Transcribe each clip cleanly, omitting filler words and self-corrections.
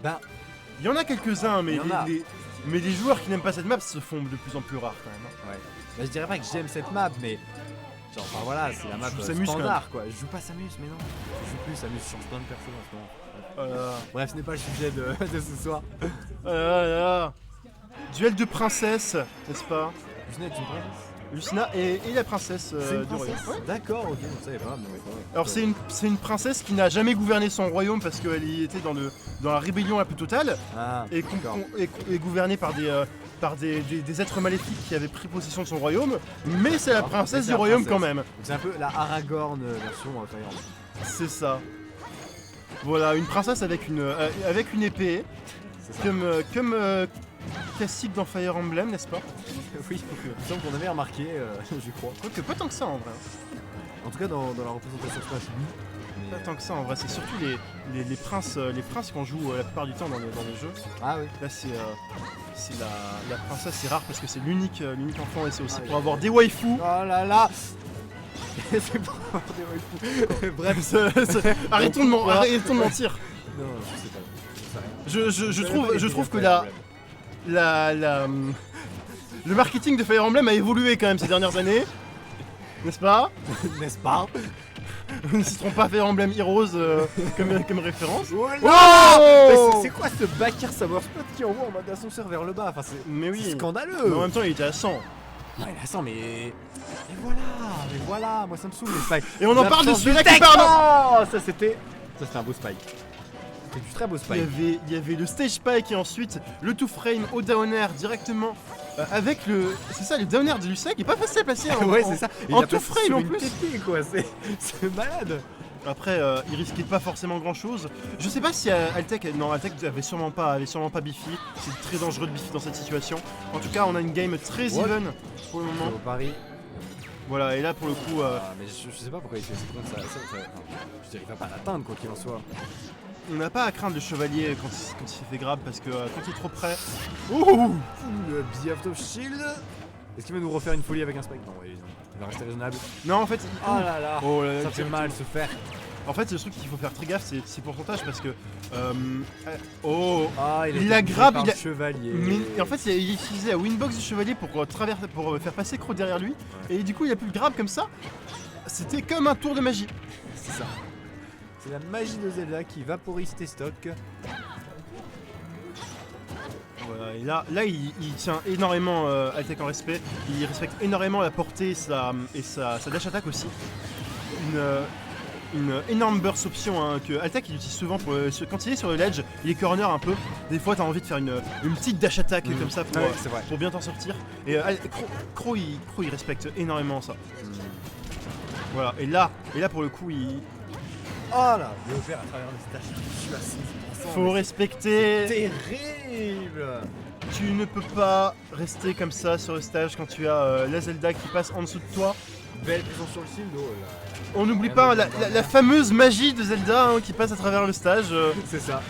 Bah, Il y en a quelques-uns, mais Il y en a. mais les joueurs qui n'aiment pas cette map se font de plus en plus rares quand même. Hein. ouais. Bah, je dirais pas que j'aime cette map, mais. Genre, enfin voilà, c'est la map Je s'amuse standard quoi. Je joue pas Samus, mais non. Je joue plus Samus, je change plein de personnes en ce moment. Bref, ce n'est pas le sujet de, de ce soir. Duel de princesse, n'est-ce pas? Lucina est une princesse. Lucina et la princesse C'est une du royaume. princesse. Ouais. D'accord, ok, je savais pas. Mais ouais, Alors c'est une princesse qui n'a jamais gouverné son royaume parce qu'elle y était dans la rébellion la plus totale Ah, et, d'accord. et gouvernée par des êtres maléfiques qui avaient pris possession de son royaume, mais c'est la Mais princesse c'est du la royaume princesse. quand même. Donc c'est un peu la Aragorn version Fire Emblem. C'est ça. Voilà, une princesse avec une épée, C'est ça. comme classique dans Fire Emblem, n'est-ce pas? Oui, il me semble qu'on avait remarqué, je crois. Quoique pas tant que ça en vrai. En tout cas, dans la représentation Smash, oui. Mais, Pas tant que ça en vrai, c'est surtout les princes qu'on joue la plupart du temps dans les jeux. Ah oui. Là c'est la princesse, c'est rare parce que c'est l'unique enfant et c'est aussi Ah, pour oui. avoir des waifus. Oh là là. C'est pour avoir des waifus. Bref, Arrêtons de mentir. non, je sais pas. Je sais rien. Je trouve que le marketing de Fire Emblem a évolué quand même ces dernières années. N'est-ce pas? N'est-ce pas? Nous ne citerons pas Fire Emblem Heroes comme référence. Oh Oh là. Mais c'est quoi ce backer Saber Spot qui envoie en mode ascenseur vers le bas? Enfin, Mais oui. c'est scandaleux. Mais en même temps, il était à 100. Non, il a 100, mais voilà, moi ça me saoule les spikes. Et on en parle de L'absence celui-là qui tech. parle. Oh, ça c'était un beau spike. C'était du très beau spike. Il y avait le stage spike et ensuite le two frame au down air directement avec le. C'est ça, le down air de Lucek, il est pas facile à placer. Ouais, c'est ça. Et en il a two placé frame sur en une plus. tétée, quoi. C'est malade. Après, il risquait pas forcément grand chose. Je sais pas si Altec. Non, Altec avait sûrement pas Biffy. C'est très dangereux de Biffy dans cette situation. En tout cas, on a une game très Ouais. even pour le moment. Au Paris. Voilà, et là pour le coup. Ah, mais je sais pas pourquoi il fait cette compte, enfin, je dirais qu'il va pas l'atteindre quoi qu'il en soit. On n'a pas à craindre le chevalier quand il se fait grab parce que quand il est trop près. Ouh. Le Beast of Shield. Est-ce qu'il va nous refaire une folie avec un spike? Non, ouais, il va rester raisonnable. Non, en fait. Oh là là. Oh là là, Ça fait mal se faire. En fait, le truc qu'il faut faire très gaffe, c'est ses pourcentages parce que. Oh. Ah, Il a grab, il a. chevalier. Mais en fait, il utilisait la winbox du chevalier pour faire passer Crow derrière lui. Ouais. Et du coup, il a pu le grab comme ça. C'était comme un tour de magie. C'est ça. C'est la magie de Zelda qui vaporise tes stocks. Voilà, et là il tient énormément Altec en respect. Il respecte énormément la portée et sa dash attack aussi. Une énorme burst option hein, que Altec il utilise souvent quand il est sur le ledge, il est corner un peu. Des fois, t'as envie de faire une petite dash attack comme ça Ouais, c'est vrai. pour bien t'en sortir. Et Crow il respecte énormément ça. Voilà, et là pour le coup, il Oh là, je vais faire à travers le stage. Je suis à 6%. faut respecter. Terrible. Tu ne peux pas rester comme ça sur le stage quand tu as la Zelda qui passe en dessous de toi. Belle présence sur le shield. Oh là. On n'oublie Rien pas de la fameuse magie de Zelda hein, qui passe à travers le stage. C'est ça.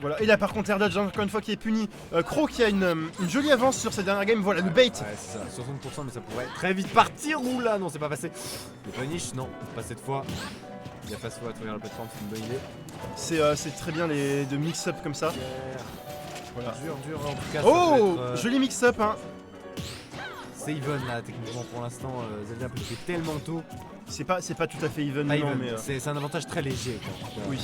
Voilà. Et là par contre, Air Dodge, encore une fois, qui est puni. Crow qui a une jolie avance sur cette dernière game. Voilà, le bait. Ouais, c'est ça. 60%, mais ça pourrait très vite partir. Oula, non, c'est pas passé. Le punish, non, pas cette fois. Il y a face fois à travers la plateforme, c'est une bonne idée. C'est très bien de mix-up comme ça. Voilà. Dur, en tout cas. ça Oh peut être, joli mix-up hein. c'est even là, techniquement pour l'instant. Zelda peut faire tellement tôt. C'est pas tout à fait even, Pas non, even, mais. c'est un avantage très léger. Quoi. Oui.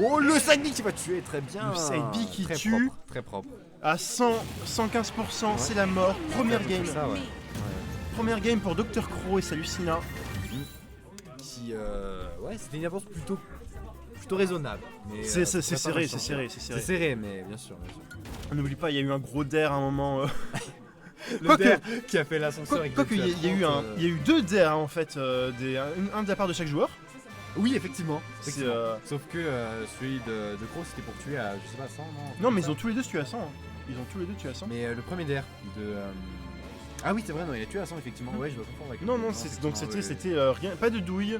Oh, le side B qui va tuer, très bien. Le side B qui Très tue. propre, très propre. À 115%, c'est la mort. Première game. Ça, ouais. Première game pour Dr. Crow et sa Lucina. Qui, ouais, c'était une avance plutôt raisonnable. mais, C'est très serré, intéressant. C'est serré, mais bien sûr. On n'oublie pas, il y a eu un gros dair à un moment. Le Quoique- DER qui a fait l'ascenseur avec Quoique, des il y a eu deux dairs en fait, un de la part de chaque joueur. Oui, effectivement. C'est, Sauf que celui de Crow c'était pour tuer à, je sais pas, 100, non? Non, mais ils ont tous les deux tué à 100. Hein. Ils ont tous les deux tué à 100. Mais le premier DER de. Ah oui, c'est vrai, non, il a tué à 100, effectivement. Ouais, je dois confondre avec. Non, le- donc effectivement, c'était rien, pas de douille.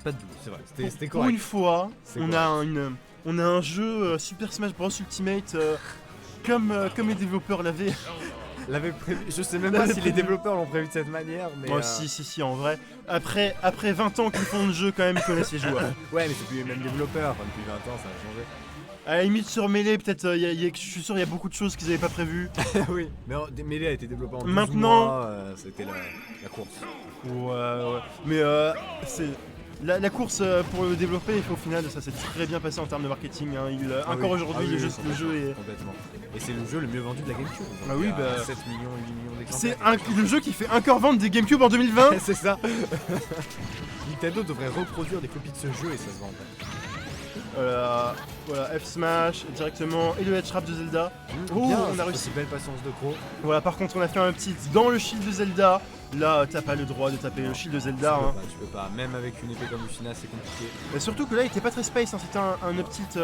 Pas de doute, c'est vrai. C'était Pour correct. une fois, C'est on a un jeu Super Smash Bros Ultimate comme les développeurs l'avaient. L'avait prévu. Je sais même pas si les développeurs l'ont prévu de cette manière, mais. Oh, si, en vrai. Après 20 ans qu'ils font le jeu, quand même, ils connaissent les joueurs. Ouais, mais c'est plus les mêmes développeurs. Enfin, depuis 20 ans, ça a changé. À la limite sur Melee, peut-être, je suis sûr il y a beaucoup de choses qu'ils avaient pas prévues. Oui, mais Melee a été développé en 12 Maintenant- mois, c'était la course. Ouais. Mais c'est... La course pour le développer, au final, ça s'est très bien passé en termes de marketing. Hein. Encore aujourd'hui, le jeu est... Complètement. Et c'est le jeu le mieux vendu de la GameCube. Ah oui, il y a bah... 7 millions, 8 millions C'est d'exemplaires. le jeu qui fait encore vendre des GameCube en 2020. C'est ça. Nintendo devrait reproduire des copies de ce jeu et ça se vend. Voilà, F-Smash directement et le Headtrap de Zelda. Oh, Bien, on a réussi. C'est belle patience de Crow. Voilà, par contre, on a fait un petit dans le shield de Zelda. Là, t'as pas le droit de taper le shield de Zelda. Hein. Tu peux pas, même avec une épée comme Lucina, c'est compliqué. Et surtout que là, il était pas très space, hein. C'était un petite.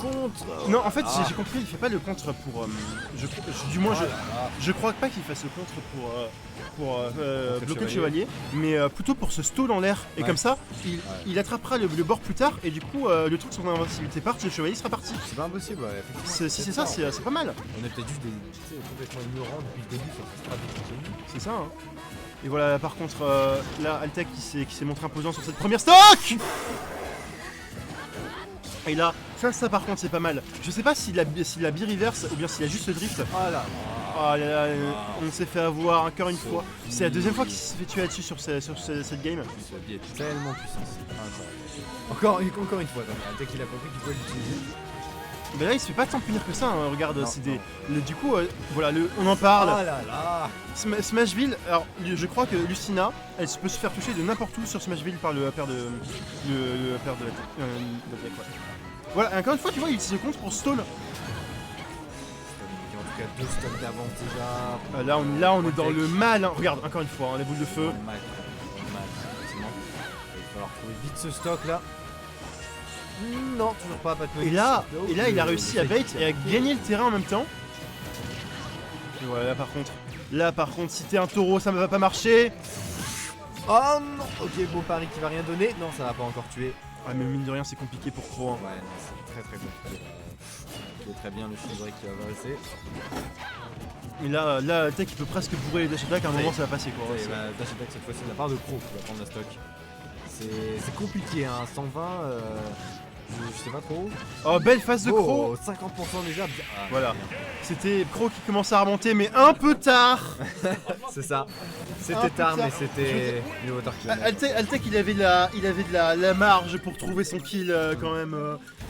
Contre. Non, en fait, Ah. j'ai compris, il fait pas le contre pour. Je crois pas qu'il fasse le contre pour bloquer le chevalier, mais plutôt pour se stall en l'air. Et Ouais. comme ça, il attrapera le bord plus tard, et du coup, le truc de son invincibilité part, le chevalier sera parti. C'est pas impossible, ouais, effectivement. Si c'est ça, c'est pas mal. On est peut-être juste complètement ignorants depuis le début sur cette stratégie. C'est ça, hein. Et voilà, par contre, là, Altec qui s'est montré imposant sur cette première stock. Et là, ça par contre, c'est pas mal. Je sais pas s'il a bi-reverse ou bien s'il a juste le drift. Ah là. Ah là là, on s'est fait avoir encore une fois. C'est la deuxième fois qu'il s'est fait tuer là-dessus sur cette game. Ce biais est tellement puissant, c'est incroyable. Encore une fois, dès qu'il a compris qu'il pouvait l'utiliser. Mais là, il se fait pas tant punir que ça, hein. Regarde, Non, c'est des. Du coup, voilà, on en parle. Ah là là. Smashville, alors je crois que Lucina, elle peut se faire toucher de n'importe où sur Smashville par le père de. Le père de la ouais. Voilà, encore une fois, tu vois, il utilise le contre pour stall. En tout cas, 2 stocks d'avance déjà. Là, on est dans le mal. Hein. Regarde, encore une fois, hein, les boules de feu. Mal, effectivement. Il va falloir trouver vite ce stock là. Non, toujours pas de Et là, il a réussi à bait et à gagner le terrain en même temps. Et voilà, là par contre, si t'es un taureau, ça ne va pas marcher. Oh non. Ok, beau pari qui va rien donner. Non, ça va pas encore tuer. Ah, mais mine de rien, c'est compliqué pour Crow. Hein. Ouais, non, c'est très compliqué. C'est très bien le chiffre qui va passer. Et là, Tech il peut presque bourrer les dash attack, à un moment ça va passer quoi. Et bah, dash attack cette fois-ci de la part de Crow qui va prendre la stock. C'est compliqué, hein. 120, je sais pas trop. Oh, belle phase de Crow. 50% déjà. Ah, Voilà. bien. C'était Crow qui commençait à remonter, mais un peu tard. C'est ça. Un C'était peu tard, tard. mais c'était mieux au tard que jamais. Altec il avait de la marge pour trouver son kill quand même.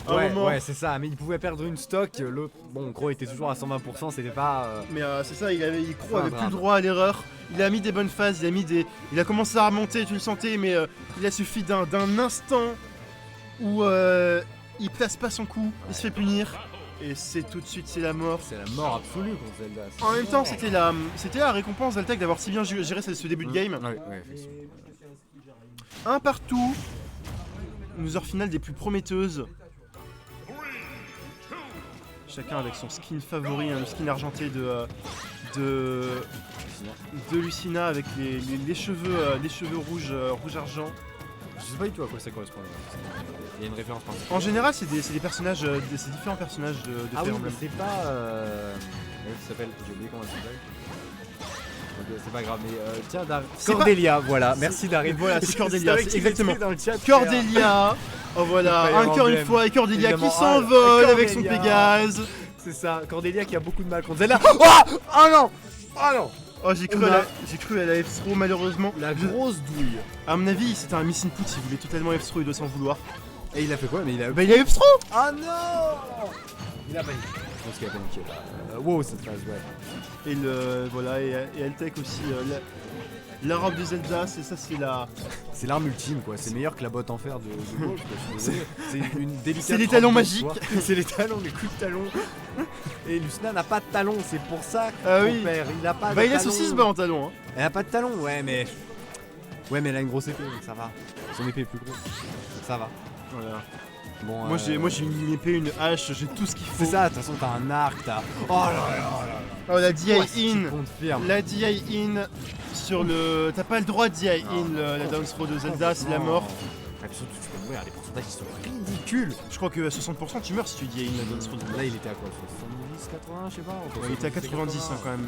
À un moment. Ouais, c'est ça, mais il pouvait perdre une stock, l'autre, bon, Crow était toujours à 120%, c'était pas... Mais c'est ça, Crow Un avait plus drame. le droit à l'erreur. Il a mis des bonnes phases, il a commencé à remonter, tu le sentais, mais il a suffi d'un instant où il place pas son coup, il se fait punir, et c'est tout de suite, c'est la mort. C'est la mort absolue contre Zelda. En même temps, c'était la récompense d'Altec d'avoir si bien géré ce début de game. Ouais, effectivement. Un partout, une heure finale des plus prometteuses. Chacun avec son skin favori, hein, le skin argenté de Lucina avec les cheveux rouge argent. Je sais pas du tout à quoi ça correspond. Il y a une référence particulière. En général, c'est des personnages, c'est différents personnages de Ah Fire oui, mais Emblem. c'est pas... Elle s'appelle... J'ai oublié comment elle s'appelle. Ok, c'est pas grave, mais tiens, C'est Cordelia, voilà, merci Daryl. Voilà, c'est Je Cordelia, savais c'est qu'il exactement. était dans le chat. Cordelia, oh voilà, Fire encore une Emblem. fois, et Cordelia Évidemment. qui s'envole Ah, avec son Cordelia. Pégase. C'est ça, Cordelia qui a beaucoup de mal contre Zelda. Oh non. Oh non. Oh, j'ai cru à la F-Throw malheureusement. La grosse douille. À mon avis, c'était un miss input, il voulait totalement F-Throw, il doit s'en vouloir. Et il a fait quoi? Mais il a... Bah il a F-Throw. Ah non. Il a paniqué. Je pense qu'il a paniqué. Wow, cette phase, ouais. Et voilà, et Altec aussi, la robe de Zelda, C'est l'arme ultime, quoi. C'est meilleur que la botte en fer de Wolf, quoi. Je suis désolé. C'est une délicate. C'est les talons robe de magiques. soie. C'est les talons, les coups de talons. Et Lucina n'a pas de talons, c'est pour ça que Ah mon oui. père, il a pas Bah de il a talons. son 6 bas en talon, hein. Elle a pas de talons, ouais, mais elle a une grosse épée, donc ça va. Son épée est plus grosse. Ça va. Voilà. Bon, Moi j'ai une épée, une hache, j'ai tout ce qu'il faut. C'est ça, de toute façon, t'as un arc, t'as. Oh là là là. Oh la DI Toi, si tu in. confirmes. La DI in sur le. T'as pas le droit de DI in, la down throw de Zelda, c'est la mort. Et puis surtout, tu peux mourir, les pourcentages ils sont ridicules. Je crois que à 60% tu meurs si tu DI in la down throw de Zelda. Là, il était à quoi 70, 80, je sais pas. Ouais, il était à 90 hein, quand même.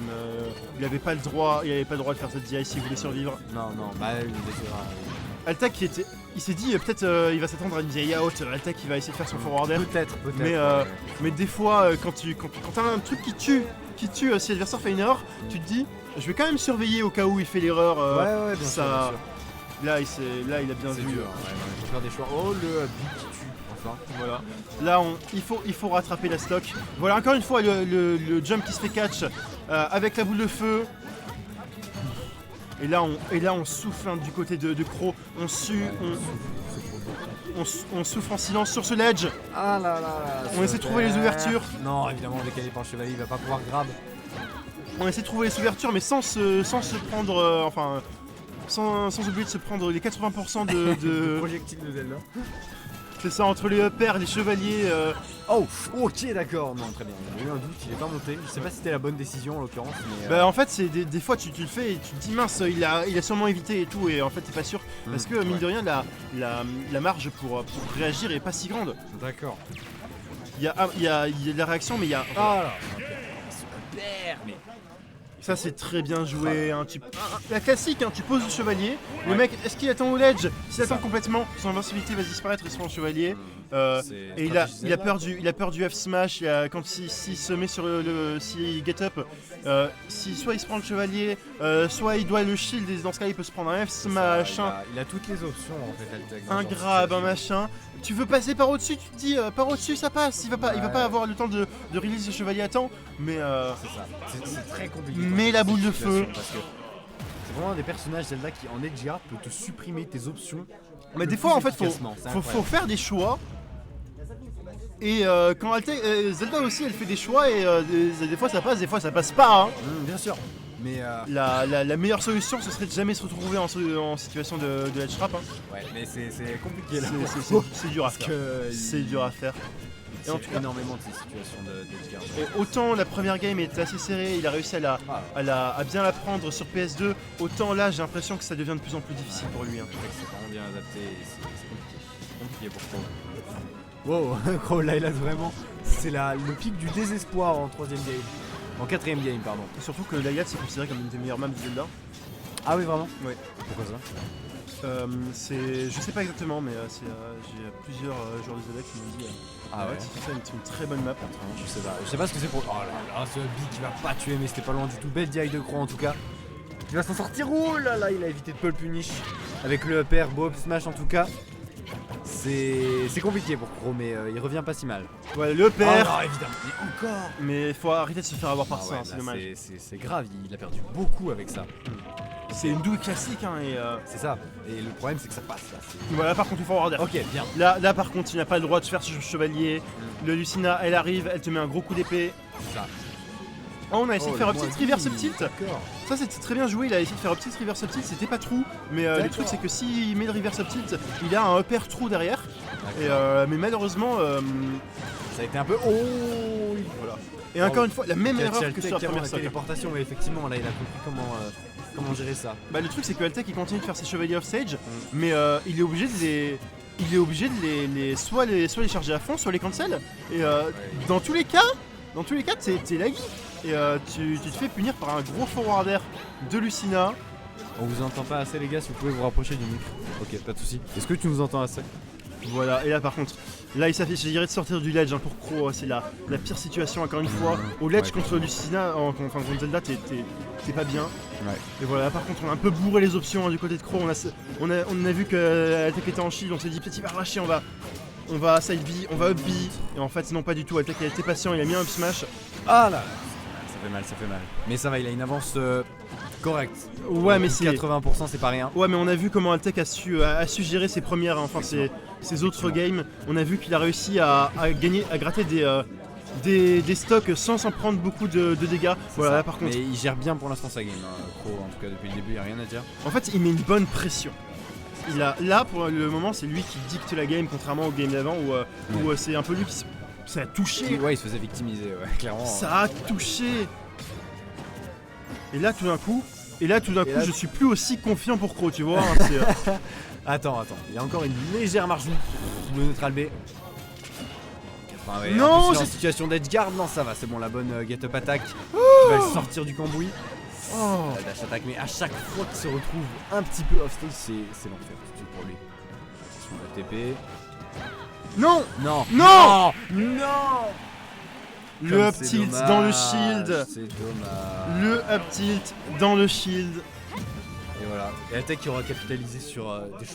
Il avait pas le droit de faire cette DI s'il voulait survivre. Non, bah, il essaiera. Alta qui était. Il s'est dit peut-être il va s'attendre à une vieille out, Alta qui va essayer de faire son forwarder. Peut-être. Mais des fois, quand t'as un truc qui tue si l'adversaire fait une erreur, tu te dis, je vais quand même surveiller au cas où il fait l'erreur. Ouais, bien sûr, bien sûr. Là, il a bien C'est vu. dur, il faut faire des choix. Oh, le beat qui tue, enfin. Voilà. Là, il faut rattraper la stock. Voilà, encore une fois, le jump qui se fait catch avec la boule de feu. Et là, on souffle hein, du côté de Crow. On souffle en silence sur ce ledge. Ah là. On essaie de trouver les ouvertures. Non, évidemment, décalé par le chevalier, il va pas pouvoir grab. On essaie de trouver les ouvertures, mais sans se prendre. Sans oublier de se prendre les 80% de projectile de Zelda. C'est ça, entre les uppers, les chevaliers. Oh, ok, d'accord. Non, très bien. Il y a eu un doute, il est pas monté. Je sais pas si c'était la bonne décision en l'occurrence, mais. Bah, en fait, c'est des fois tu le fais et tu te dis mince, il a sûrement évité et tout, et en fait, t'es pas sûr. Parce que, mine de rien, la marge pour réagir est pas si grande. D'accord. Il y a de la réaction, mais il y a. Ah là. Super, mais. Ça c'est très bien joué, hein. La classique, hein, tu poses le chevalier, le mec, est-ce qu'il attend au ledge? S'il attend complètement, son invincibilité va disparaître, il se prend le chevalier. Et il a peur du F smash, quand s'il se met sur s'il get up, soit il se prend le chevalier, soit il doit le shield, et dans ce cas il peut se prendre un F smash, il a toutes les options en fait, Altec, un grab, un machin. Tu veux passer par au-dessus, tu te dis par au-dessus ça passe, il va pas avoir le temps de release le chevalier à temps, mais c'est ça, c'est très compliqué. Mais la boule de feu. Parce que c'est vraiment un des personnages Zelda qui en edge guard peut te supprimer tes options. Mais des fois en fait faut faire des choix. Et quand Zelda aussi elle fait des choix et des fois ça passe, des fois ça passe pas hein. Bien sûr. Mais la meilleure solution ce serait de jamais se retrouver en situation de edge trap hein. Ouais mais c'est compliqué là. C'est dur à faire. C'est dur à faire. Et en tout cas, énormément de ces situations d'edge guard. Et autant la première game était assez serrée, il a réussi à bien la prendre sur PS2, autant là j'ai l'impression que ça devient de plus en plus difficile pour lui hein. C'est vraiment bien adapté, c'est compliqué pour Crow. Wow, Crow là il a vraiment, c'est le pic du désespoir en troisième game. En quatrième game, pardon. Et surtout que Layat c'est considéré comme une des meilleures maps de Zelda. Ah oui, vraiment? Oui. Pourquoi ça? Je sais pas exactement, mais j'ai plusieurs joueurs de Zelda qui m'ont dit c'est une très bonne map. Je sais pas ce que c'est pour. Oh là là, ce Bee qui va pas tuer, mais c'était pas loin du tout. Belle DI de Crow en tout cas. Il va s'en sortir. Oh là là, il a évité de pull punish avec le upper, Bob Smash en tout cas. C'est compliqué pour Crow, mais il revient pas si mal. Ouais, le père. Oh non, évidemment, mais encore. Mais faut arrêter de se faire avoir par ça, c'est dommage. C'est grave, il a perdu beaucoup avec ça. C'est une douille classique hein et c'est ça. Et le problème c'est que ça passe là. Voilà par contre il faut forwarder. Ok bien. Là par contre tu n'as pas le droit de faire ce chevalier. Le Lucina elle arrive, elle te met un gros coup d'épée. C'est ça. Oh, on a essayé de faire un petit reverse tilt. D'accord. Ça c'était très bien joué, il a essayé de faire un petit reverse tilt, c'était pas trou. Mais le truc c'est que s'il met le reverse tilt, il a un upper trou derrière. Et mais malheureusement ça a été un peu. Oh voilà. Et encore une fois la même erreur que sur la première téléportation, mais effectivement là il a compris comment gérer ça. Bah le truc c'est que Altec il continue de faire ses chevaliers offstage, mais il est obligé de les soit les charger à fond, soit les cancel. Et dans tous les cas t'es laggy. Et tu te fais punir par un gros forwarder de Lucina. On vous entend pas assez les gars, si vous pouvez vous rapprocher du micro. Ok, pas de soucis. Est-ce que tu nous entends assez? Voilà, et là par contre, là il s'affiche, je dirais de sortir du ledge hein, pour Crow, c'est la pire situation encore une fois. Au ledge contre Lucina, enfin contre Zelda, t'es pas bien. Ouais. Et voilà, par contre on a un peu bourré les options hein, du côté de Crow, on a vu que Altec était en shield, on s'est dit peut-être il va relâcher, on va side B, on va up B, et en fait non pas du tout, Altec a été patient, il a mis un up smash. Ah là ça fait mal. Mais ça va, il a une avance correcte. Ouais mais c'est 80%, c'est pas rien. Ouais mais on a vu comment Altec a su gérer ses premières, enfin ses autres games. On a vu qu'il a réussi à gratter des stocks sans s'en prendre beaucoup de dégâts. Voilà, là, par contre. Mais il gère bien pour l'instant sa game, Crow, en tout cas depuis le début, il n'y a rien à dire. En fait, il met une bonne pression. Là, pour le moment, c'est lui qui dicte la game, contrairement au game d'avant où c'est un peu lui qui ça a touché. Ouais, il se faisait victimiser, ouais, clairement. Ça a touché. Et là, tout d'un coup, je suis plus aussi confiant pour Crow, tu vois. Hein, Attends, il y a encore une légère marge de neutral B. Enfin, ouais, non, c'est en situation d'edge guard, non ça va, c'est bon, la bonne get up attack qui va sortir du cambouis. Oh. La dash attack, mais à chaque fois qu'il se retrouve un petit peu off stage, c'est l'enfer tout de suite pour lui. Attention, le TP. Non. Non. Non. Non. Le Comme up c'est tilt dommage, dans le shield. C'est dommage. Le up tilt dans le shield. Et voilà. Et la tech qui aura capitalisé sur des